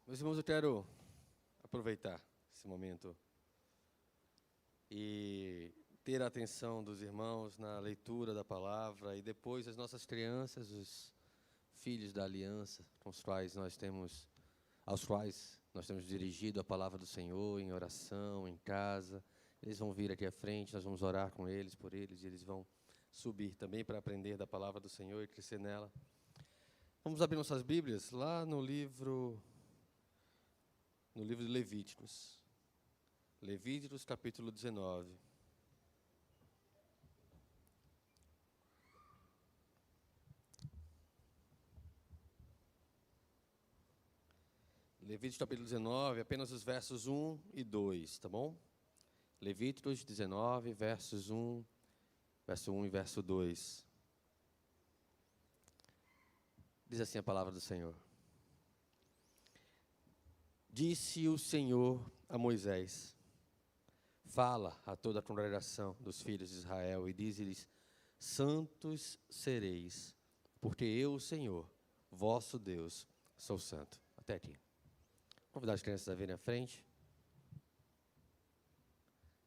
Meus irmãos, eu quero aproveitar esse momento e ter a atenção dos irmãos na leitura da palavra e depois as nossas crianças, os filhos da aliança, aos quais nós temos dirigido a palavra do Senhor em oração, em casa. Eles vão vir aqui à frente, nós vamos orar com eles, por eles, e eles vão subir também para aprender da palavra do Senhor e crescer nela. Vamos abrir nossas Bíblias lá no livro de Levíticos. Levíticos, capítulo 19. Levíticos, capítulo 19, apenas os versos 1 e 2, tá bom? Levíticos 19, verso 1 e verso 2. Diz assim a palavra do Senhor. Disse o Senhor a Moisés: fala a toda a congregação dos filhos de Israel e dize-lhes: santos sereis, porque eu, o Senhor, vosso Deus, sou santo. Até aqui. Vou convidar as crianças a virem à frente.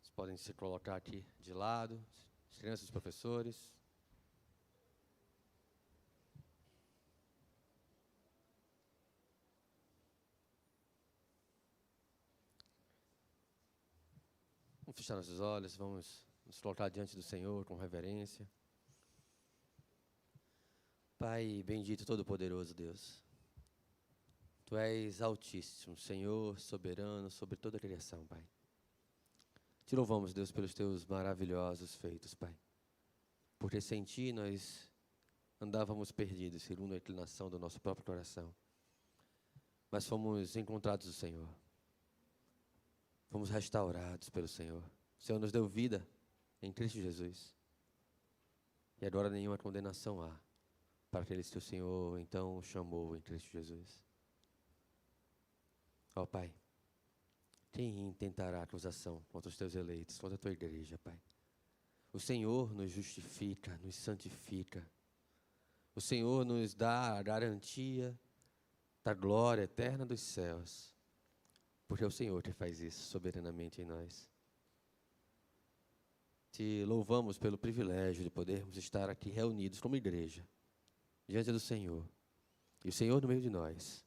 Vocês podem se colocar aqui de lado, as crianças e os professores. Vamos fechar nossos olhos, vamos nos colocar diante do Senhor com reverência. Pai bendito, todo-poderoso Deus, Tu és altíssimo, Senhor, soberano sobre toda a criação, Pai. Te louvamos, Deus, pelos Teus maravilhosos feitos, Pai. Porque sem Ti nós andávamos perdidos, segundo a inclinação do nosso próprio coração. Mas fomos encontrados do Senhor. Fomos restaurados pelo Senhor. O Senhor nos deu vida em Cristo Jesus. E agora nenhuma condenação há para aqueles que o Senhor então chamou em Cristo Jesus. Ó Pai, quem intentará acusação contra os Teus eleitos, contra a Tua igreja, Pai? O Senhor nos justifica, nos santifica. O Senhor nos dá a garantia da glória eterna dos céus. Porque é o Senhor que faz isso soberanamente em nós. Te louvamos pelo privilégio de podermos estar aqui reunidos como igreja, diante do Senhor. E o Senhor no meio de nós,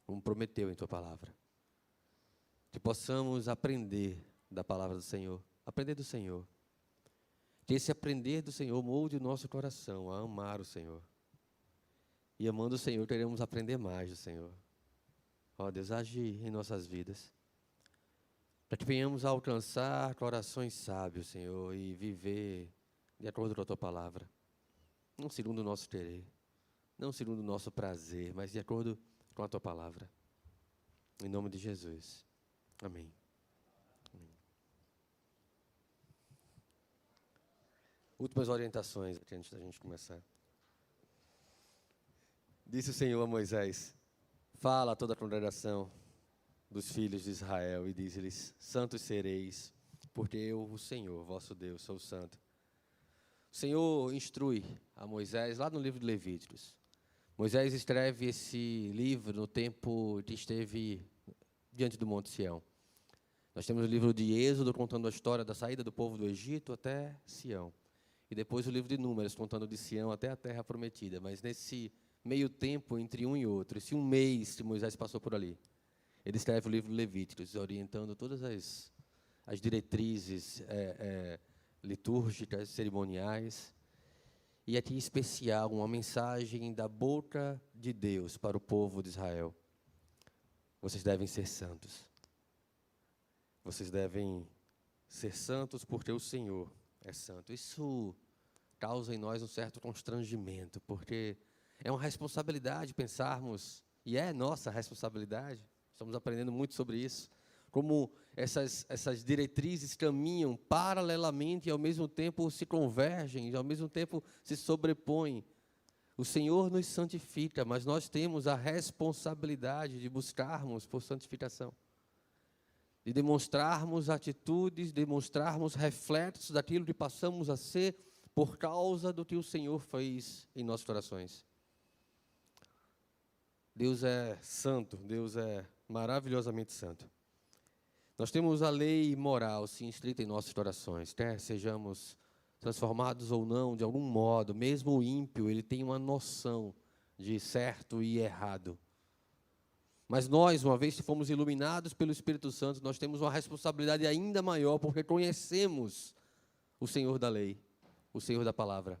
como prometeu em Tua palavra. Que possamos aprender da palavra do Senhor, aprender do Senhor. Que esse aprender do Senhor molde o nosso coração a amar o Senhor. E amando o Senhor, queremos aprender mais do Senhor. Ó Deus, age em nossas vidas, para que venhamos a alcançar corações sábios, Senhor, e viver de acordo com a Tua palavra. Não segundo o nosso querer, não segundo o nosso prazer, mas de acordo com a Tua palavra. Em nome de Jesus. Amém. Amém. Últimas orientações aqui antes da gente começar. Disse o Senhor a Moisés: fala a toda a congregação dos filhos de Israel e diz-lhes: santos sereis, porque eu, o Senhor, vosso Deus, sou santo. O Senhor instrui a Moisés, lá no livro de Levíticos. Moisés escreve esse livro no tempo que esteve diante do Monte Sião. Nós temos o livro de Êxodo, contando a história da saída do povo do Egito até Sião. E depois o livro de Números, contando de Sião até a Terra Prometida. Mas nesse meio tempo, entre um e outro, esse um mês que Moisés passou por ali, ele escreve o livro de Levíticos, orientando todas as diretrizes litúrgicas, cerimoniais. E aqui em especial, uma mensagem da boca de Deus para o povo de Israel. Vocês devem ser santos. Vocês devem ser santos porque o Senhor é santo. Isso causa em nós um certo constrangimento, porque é uma responsabilidade pensarmos, e é nossa responsabilidade, estamos aprendendo muito sobre isso, como essas diretrizes caminham paralelamente e ao mesmo tempo se convergem, e ao mesmo tempo se sobrepõem. O Senhor nos santifica, mas nós temos a responsabilidade de buscarmos por santificação. De demonstrarmos atitudes, demonstrarmos reflexos daquilo que passamos a ser por causa do que o Senhor fez em nossos corações. Deus é santo, Deus é maravilhosamente santo. Nós temos a lei moral, sim, escrita em nossas orações, quer sejamos transformados ou não, de algum modo, mesmo o ímpio, ele tem uma noção de certo e errado. Mas nós, uma vez que fomos iluminados pelo Espírito Santo, nós temos uma responsabilidade ainda maior, porque conhecemos o Senhor da lei, o Senhor da palavra.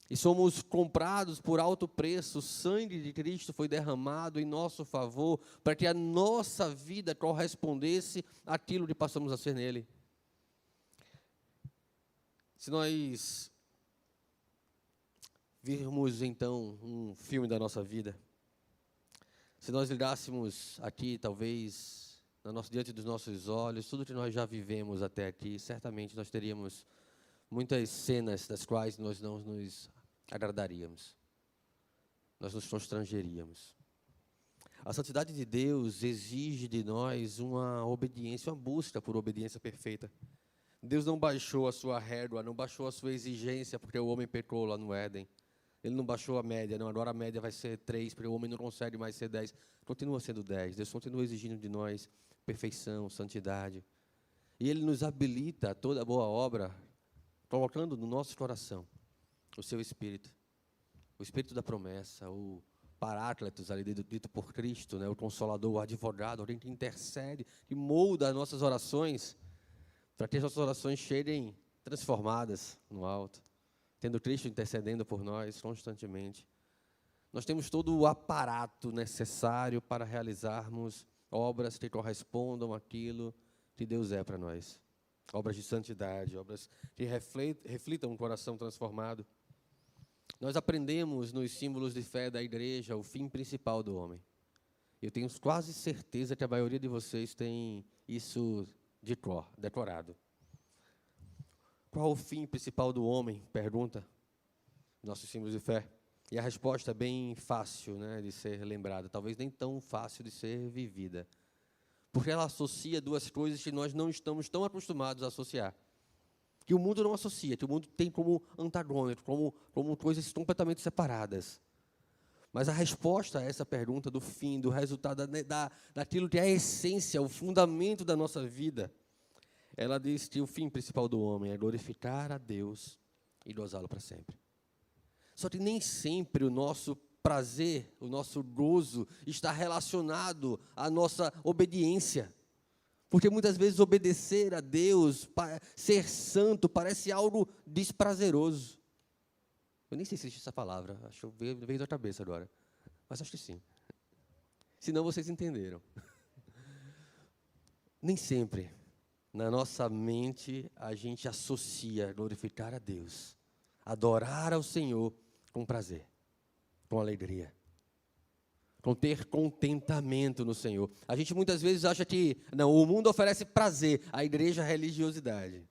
E somos comprados por alto preço, o sangue de Cristo foi derramado em nosso favor, para que a nossa vida correspondesse àquilo que passamos a ser nele. Se nós virmos, então, um filme da nossa vida, se nós ligássemos aqui, talvez, diante dos nossos olhos, tudo que nós já vivemos até aqui, certamente nós teríamos muitas cenas das quais nós não nos agradaríamos, nós nos constrangeríamos. A santidade de Deus exige de nós uma obediência, uma busca por obediência perfeita. Deus não baixou a sua régua, não baixou a sua exigência, porque o homem pecou lá no Éden. Ele não baixou a média, não, agora a média vai ser 3, porque o homem não consegue mais ser 10. Continua sendo 10. Deus continua exigindo de nós perfeição, santidade. E Ele nos habilita a toda boa obra, colocando no nosso coração o seu Espírito. O Espírito da promessa, o Paráclitos, ali dito por Cristo, né, o Consolador, o Advogado, alguém que intercede, que molda as nossas orações, para que as nossas orações cheguem transformadas no alto, tendo Cristo intercedendo por nós constantemente. Nós temos todo o aparato necessário para realizarmos obras que correspondam àquilo que Deus é para nós. Obras de santidade, obras que reflitam um coração transformado. Nós aprendemos nos símbolos de fé da igreja o fim principal do homem. Eu tenho quase certeza que a maioria de vocês tem isso decorado. Qual o fim principal do homem? Pergunta nossos símbolos de fé. E a resposta é bem fácil, né, de ser lembrada, talvez nem tão fácil de ser vivida. Porque ela associa duas coisas que nós não estamos tão acostumados a associar. Que o mundo não associa, que o mundo tem como antagônico, como coisas completamente separadas. Mas a resposta a essa pergunta do fim, do resultado, daquilo que é a essência, o fundamento da nossa vida, ela diz que o fim principal do homem é glorificar a Deus e gozá-lo para sempre. Só que nem sempre o nosso prazer, o nosso gozo está relacionado à nossa obediência. Porque muitas vezes obedecer a Deus, ser santo, parece algo desprazeroso. Eu nem sei se existe essa palavra, acho que veio da cabeça agora. Mas acho que sim. Senão vocês entenderam. Nem sempre, na nossa mente, a gente associa glorificar a Deus, adorar ao Senhor com prazer, com alegria, com ter contentamento no Senhor. A gente muitas vezes acha que, não, o mundo oferece prazer, a igreja é religiosidade.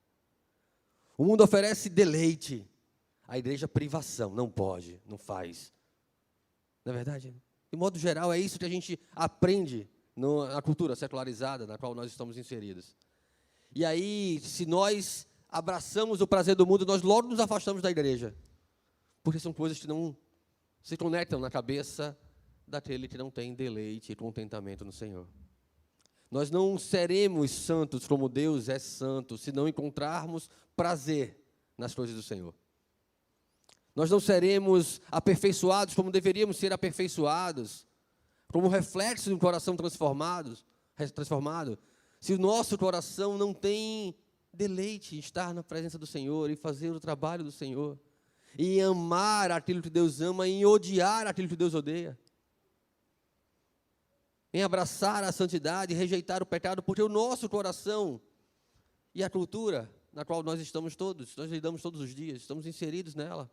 O mundo oferece deleite, a igreja privação, não pode, não faz. Não é verdade? De modo geral, é isso que a gente aprende na cultura secularizada na qual nós estamos inseridos. E aí, se nós abraçamos o prazer do mundo, nós logo nos afastamos da igreja. Porque são coisas que não se conectam na cabeça daquele que não tem deleite e contentamento no Senhor. Nós não seremos santos como Deus é santo, se não encontrarmos prazer nas coisas do Senhor. Nós não seremos aperfeiçoados como deveríamos ser aperfeiçoados, como reflexo de um coração transformado, se o nosso coração não tem deleite em estar na presença do Senhor e fazer o trabalho do Senhor, em amar aquilo que Deus ama, em odiar aquilo que Deus odeia, em abraçar a santidade e rejeitar o pecado, porque o nosso coração e a cultura na qual nós lidamos todos os dias, estamos inseridos nela,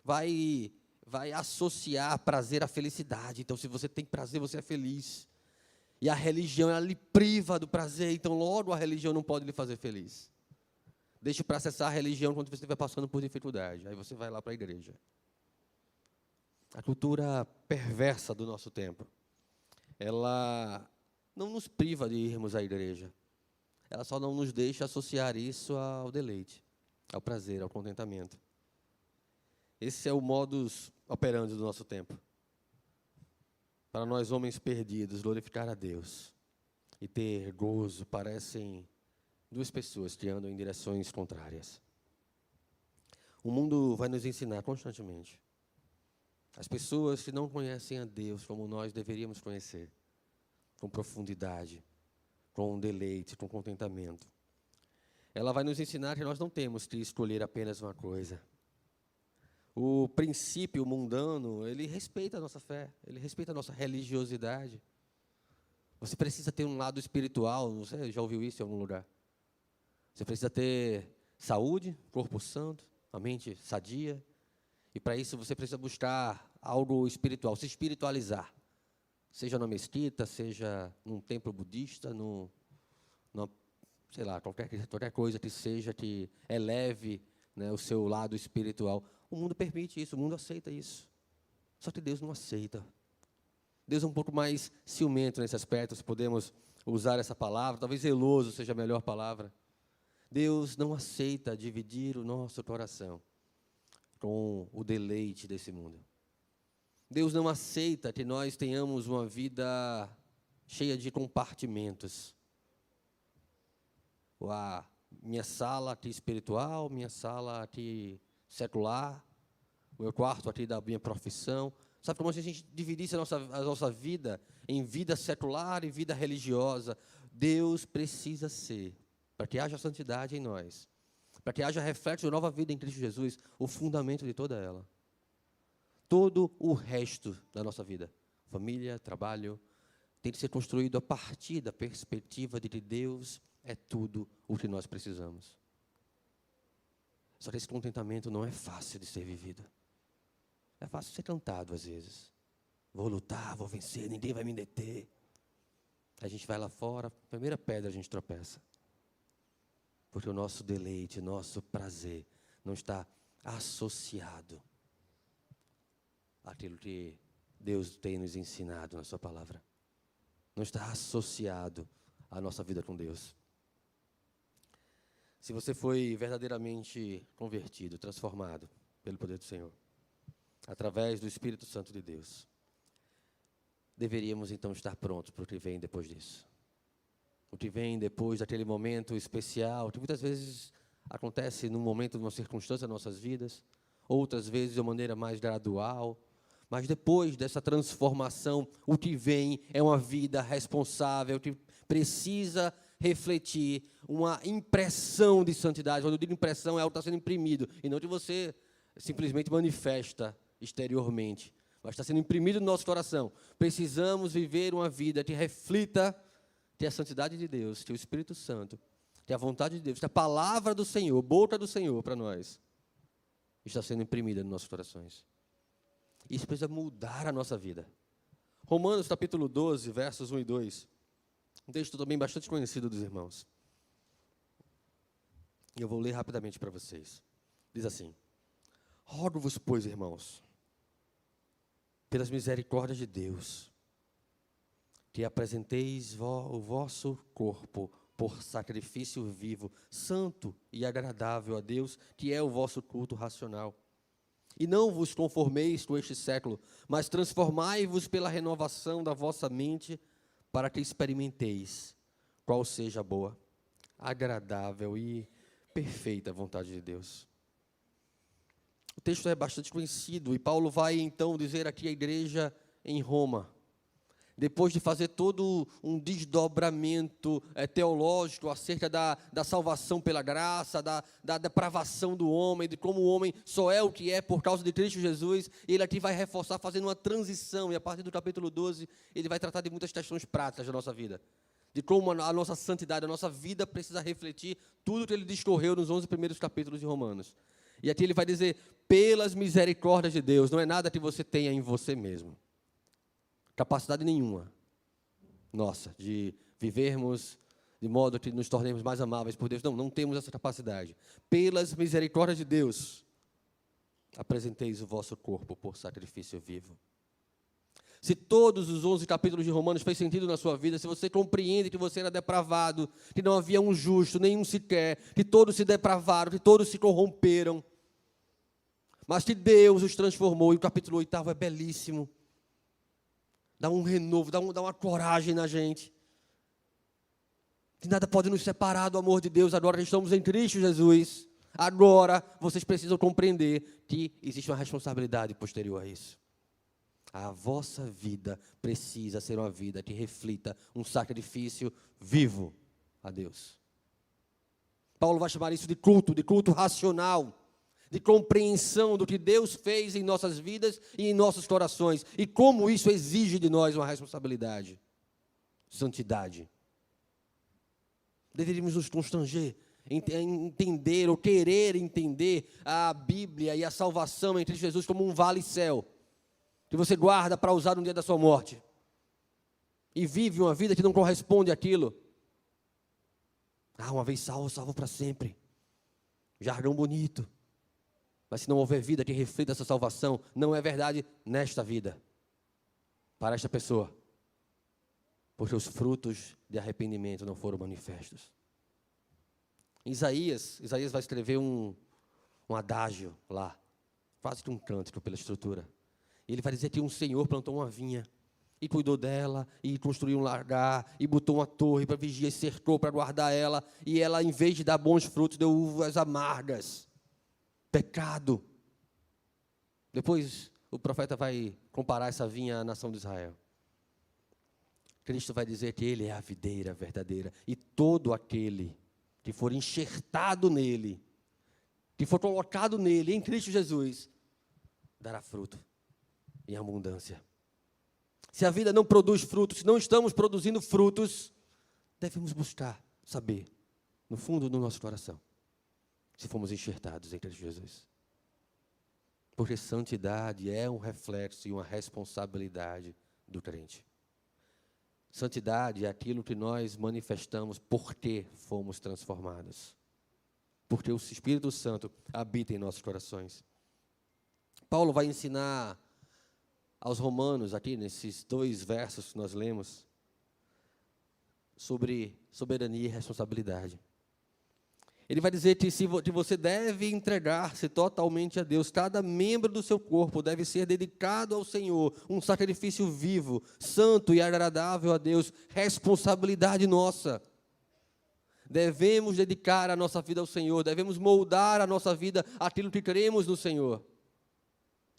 vai associar prazer à felicidade. Então, se você tem prazer, você é feliz. E a religião, ela lhe priva do prazer, então logo a religião não pode lhe fazer feliz. Deixe para acessar a religião quando você estiver passando por dificuldade, aí você vai lá para a igreja. A cultura perversa do nosso tempo, ela não nos priva de irmos à igreja, ela só não nos deixa associar isso ao deleite, ao prazer, ao contentamento. Esse é o modus operandi do nosso tempo. Para nós, homens perdidos, glorificar a Deus e ter gozo parecem duas pessoas que andam em direções contrárias. O mundo vai nos ensinar constantemente. As pessoas que não conhecem a Deus como nós deveríamos conhecer, com profundidade, com deleite, com contentamento. Ela vai nos ensinar que nós não temos que escolher apenas uma coisa. O princípio mundano, ele respeita a nossa fé, ele respeita a nossa religiosidade. Você precisa ter um lado espiritual, você já ouviu isso em algum lugar? Você precisa ter saúde, corpo santo, a mente sadia. E para isso você precisa buscar algo espiritual, se espiritualizar. Seja na mesquita, seja num templo budista, sei lá, qualquer coisa que seja que eleve, né, o seu lado espiritual. O mundo permite isso, o mundo aceita isso. Só que Deus não aceita. Deus é um pouco mais ciumento nesse aspecto, se podemos usar essa palavra. Talvez zeloso seja a melhor palavra. Deus não aceita dividir o nosso coração com o deleite desse mundo. Deus não aceita que nós tenhamos uma vida cheia de compartimentos. A minha sala aqui espiritual, minha sala aqui secular, o meu quarto aqui da minha profissão. Sabe como se a gente dividisse a nossa vida em vida secular e vida religiosa? Deus precisa ser, para que haja santidade em nós, para que haja reflexo de nova vida em Cristo Jesus, o fundamento de toda ela. Todo o resto da nossa vida, família, trabalho, tem que ser construído a partir da perspectiva de que Deus é tudo o que nós precisamos. Só que esse contentamento não é fácil de ser vivido. É fácil ser cantado às vezes. Vou lutar, vou vencer, ninguém vai me deter. A gente vai lá fora, primeira pedra a gente tropeça. Porque o nosso deleite, nosso prazer não está associado àquilo que Deus tem nos ensinado na sua palavra. Não está associado à nossa vida com Deus. Se você foi verdadeiramente convertido, transformado pelo poder do Senhor, através do Espírito Santo de Deus, deveríamos então estar prontos para o que vem depois disso. O que vem depois daquele momento especial, que muitas vezes acontece num momento, numa circunstância das nossas vidas, outras vezes de uma maneira mais gradual, mas depois dessa transformação, o que vem é uma vida responsável, que precisa refletir uma impressão de santidade. Quando eu digo impressão, é algo que está sendo imprimido, e não que você simplesmente manifesta exteriormente, mas está sendo imprimido no nosso coração. Precisamos viver uma vida que reflita que a santidade de Deus, que o Espírito Santo, que a vontade de Deus, que a palavra do Senhor, boca do Senhor para nós, está sendo imprimida nos nossos corações. Isso precisa mudar a nossa vida. Romanos capítulo 12, versos 1 e 2. Um texto também bastante conhecido dos irmãos. E eu vou ler rapidamente para vocês. Diz assim: rogo-vos, pois, irmãos, pelas misericórdias de Deus, que apresenteis o vosso corpo por sacrifício vivo, santo e agradável a Deus, que é o vosso culto racional. E não vos conformeis com este século, mas transformai-vos pela renovação da vossa mente, para que experimenteis qual seja a boa, agradável e perfeita vontade de Deus. O texto é bastante conhecido, e Paulo vai então dizer aqui à igreja em Roma, depois de fazer todo um desdobramento teológico acerca da salvação pela graça, da depravação do homem, de como o homem só é o que é por causa de Cristo Jesus, ele aqui vai reforçar fazendo uma transição, e a partir do capítulo 12, ele vai tratar de muitas questões práticas da nossa vida, de como a nossa santidade, a nossa vida precisa refletir tudo que ele discorreu nos 11 primeiros capítulos de Romanos. E aqui ele vai dizer, pelas misericórdias de Deus, não é nada que você tenha em você mesmo. Capacidade nenhuma nossa de vivermos de modo que nos tornemos mais amáveis por Deus. Não temos essa capacidade. Pelas misericórdias de Deus, apresenteis o vosso corpo por sacrifício vivo. Se todos os 11 capítulos de Romanos fez sentido na sua vida, se você compreende que você era depravado, que não havia um justo, nenhum sequer, que todos se depravaram, que todos se corromperam, mas que Deus os transformou, e o capítulo 8 é belíssimo. dá um renovo, dá uma coragem na gente. Que nada pode nos separar do amor de Deus, agora que estamos em Cristo Jesus. Agora, vocês precisam compreender que existe uma responsabilidade posterior a isso. A vossa vida precisa ser uma vida que reflita um sacrifício vivo a Deus. Paulo vai chamar isso de culto racional, de compreensão do que Deus fez em nossas vidas e em nossos corações, e como isso exige de nós uma responsabilidade, santidade. Deveríamos nos constranger, entender ou querer entender a Bíblia e a salvação em Cristo Jesus como um vale-céu, que você guarda para usar no dia da sua morte, e vive uma vida que não corresponde àquilo. Uma vez salvo, salvo para sempre. Jargão bonito. Mas se não houver vida que reflita essa salvação, não é verdade nesta vida, para esta pessoa. Porque os frutos de arrependimento não foram manifestos. Isaías vai escrever um adágio lá, quase que um cântico pela estrutura. E ele vai dizer que um senhor plantou uma vinha, e cuidou dela, e construiu um largar, e botou uma torre para vigiar, e cercou para guardar ela, e ela, em vez de dar bons frutos, deu uvas amargas. Pecado. Depois o profeta vai comparar essa vinha à nação de Israel. Cristo vai dizer que Ele é a videira verdadeira, e todo aquele que for enxertado nele, que for colocado nele, em Cristo Jesus, dará fruto em abundância. Se a vida não produz frutos, se não estamos produzindo frutos, devemos buscar saber, no fundo do nosso coração, se fomos enxertados em Cristo Jesus. Porque santidade é um reflexo e uma responsabilidade do crente. Santidade é aquilo que nós manifestamos porque fomos transformados. Porque o Espírito Santo habita em nossos corações. Paulo vai ensinar aos romanos, aqui nesses 2 versos que nós lemos, sobre soberania e responsabilidade. Ele vai dizer que você deve entregar-se totalmente a Deus. Cada membro do seu corpo deve ser dedicado ao Senhor, um sacrifício vivo, santo e agradável a Deus. Responsabilidade nossa. Devemos dedicar a nossa vida ao Senhor, devemos moldar a nossa vida àquilo que queremos no Senhor.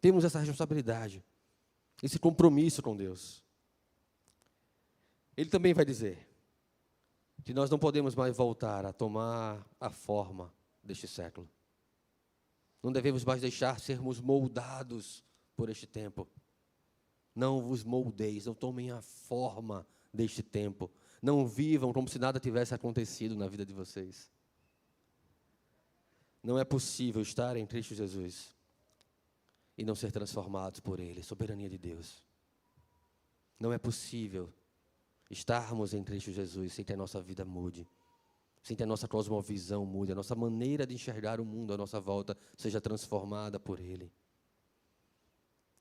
Temos essa responsabilidade, esse compromisso com Deus. Ele também vai dizer que nós não podemos mais voltar a tomar a forma deste século. Não devemos mais deixar sermos moldados por este tempo. Não vos moldeis, não tomem a forma deste tempo. Não vivam como se nada tivesse acontecido na vida de vocês. Não é possível estar em Cristo Jesus e não ser transformados por Ele, soberania de Deus. Não é possível estarmos em Cristo Jesus sem que a nossa vida mude, sem que a nossa cosmovisão mude, a nossa maneira de enxergar o mundo à nossa volta seja transformada por Ele.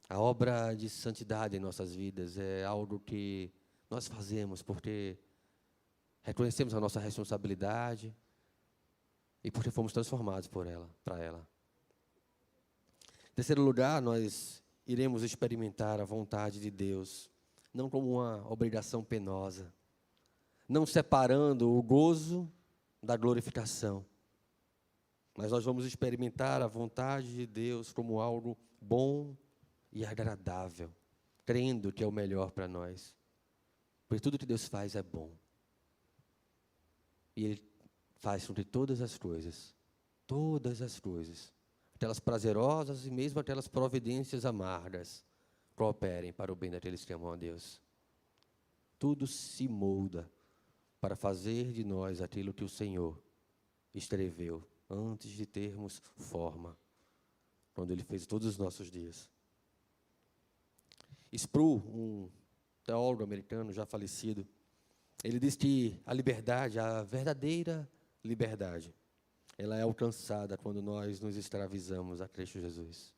A obra de santidade em nossas vidas é algo que nós fazemos porque reconhecemos a nossa responsabilidade e porque fomos transformados por ela, para ela. Em terceiro lugar, nós iremos experimentar a vontade de Deus, não como uma obrigação penosa, não separando o gozo da glorificação, mas nós vamos experimentar a vontade de Deus como algo bom e agradável, crendo que é o melhor para nós, porque tudo que Deus faz é bom, e Ele faz com que todas as coisas, aquelas prazerosas e mesmo aquelas providências amargas, cooperem para o bem daqueles que amam a Deus. Tudo se molda para fazer de nós aquilo que o Senhor escreveu antes de termos forma, quando Ele fez todos os nossos dias. Sproul, um teólogo americano já falecido, ele diz que a liberdade, a verdadeira liberdade, ela é alcançada quando nós nos escravizamos a Cristo Jesus.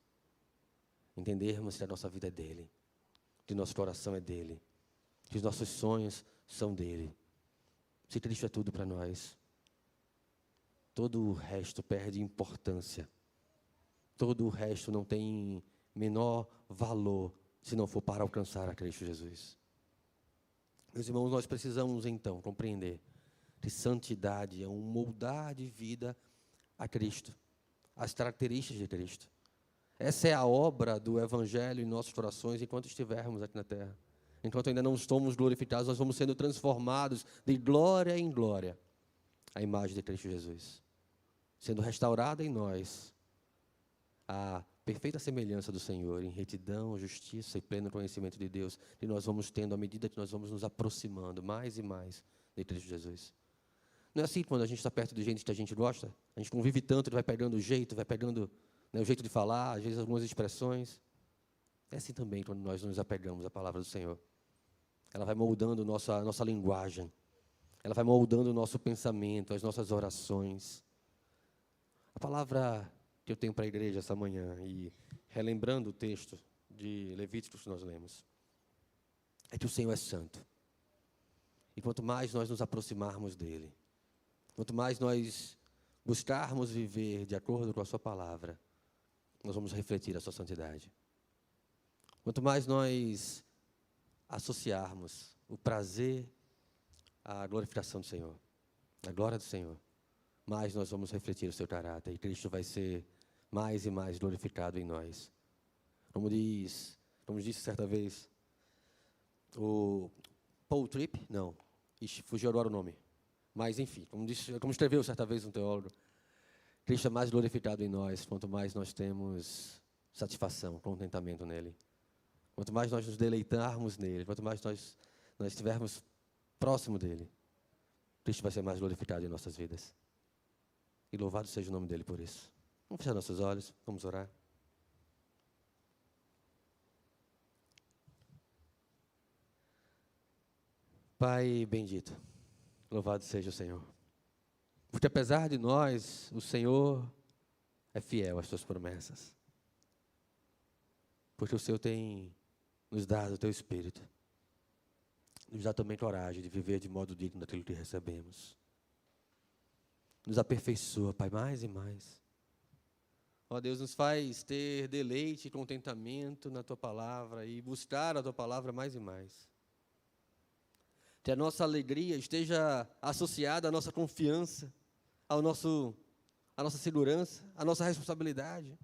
Entendermos que a nossa vida é dEle, que nosso coração é dEle, que os nossos sonhos são dEle. Se Cristo é tudo para nós, todo o resto perde importância. Todo o resto não tem menor valor se não for para alcançar a Cristo Jesus. Meus irmãos, nós precisamos então compreender que santidade é um moldar de vida a Cristo, as características de Cristo. Essa é a obra do Evangelho em nossos corações enquanto estivermos aqui na terra. Enquanto ainda não somos glorificados, nós vamos sendo transformados de glória em glória à imagem de Cristo Jesus, sendo restaurada em nós a perfeita semelhança do Senhor, em retidão, justiça e pleno conhecimento de Deus, que nós vamos tendo à medida que nós vamos nos aproximando mais e mais de Cristo Jesus. Não é assim quando a gente está perto de gente que a gente gosta? A gente convive tanto, ele vai pegando o jeito, vai pegando, né, o jeito de falar, às vezes algumas expressões. É assim também quando nós nos apegamos à palavra do Senhor. Ela vai moldando a nossa linguagem. Ela vai moldando o nosso pensamento, as nossas orações. A palavra que eu tenho para a igreja essa manhã, e relembrando o texto de Levíticos que nós lemos, é que o Senhor é santo. E quanto mais nós nos aproximarmos dEle, quanto mais nós buscarmos viver de acordo com a sua palavra, nós vamos refletir a sua santidade. Quanto mais nós associarmos o prazer à glorificação do Senhor, à glória do Senhor, mais nós vamos refletir o seu caráter, e Cristo vai ser mais e mais glorificado em nós. Como disse certa vez, o Paul Tripp, não, fugiu agora o nome, mas enfim, como escreveu certa vez um teólogo, Cristo é mais glorificado em nós, quanto mais nós temos satisfação, contentamento nele. Quanto mais nós nos deleitarmos nele, quanto mais nós estivermos próximo dele, Cristo vai ser mais glorificado em nossas vidas. E louvado seja o nome dele por isso. Vamos fechar nossos olhos, vamos orar. Pai bendito, louvado seja o Senhor. Porque apesar de nós, o Senhor é fiel às suas promessas. Porque o Senhor tem nos dado o teu Espírito. Nos dá também coragem de viver de modo digno daquilo que recebemos. Nos aperfeiçoa, Pai, mais e mais. Ó Deus, nos faz ter deleite e contentamento na Tua Palavra e buscar a Tua Palavra mais e mais. Que a nossa alegria esteja associada à nossa confiança, à nossa segurança, à nossa responsabilidade.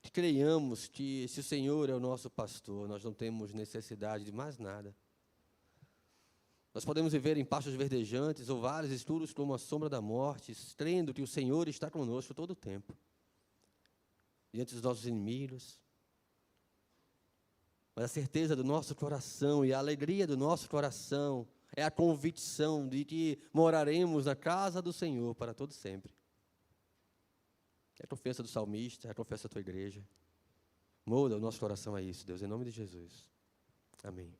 Que creiamos que se o Senhor é o nosso pastor, nós não temos necessidade de mais nada. Nós podemos viver em pastos verdejantes ou vales escuros como a sombra da morte, crendo que o Senhor está conosco todo o tempo, diante dos nossos inimigos. Mas a certeza do nosso coração e a alegria do nosso coração é a convicção de que moraremos na casa do Senhor para todo sempre. É a confiança do salmista, é a confiança da tua igreja. Molda o nosso coração a isso, Deus, em nome de Jesus. Amém.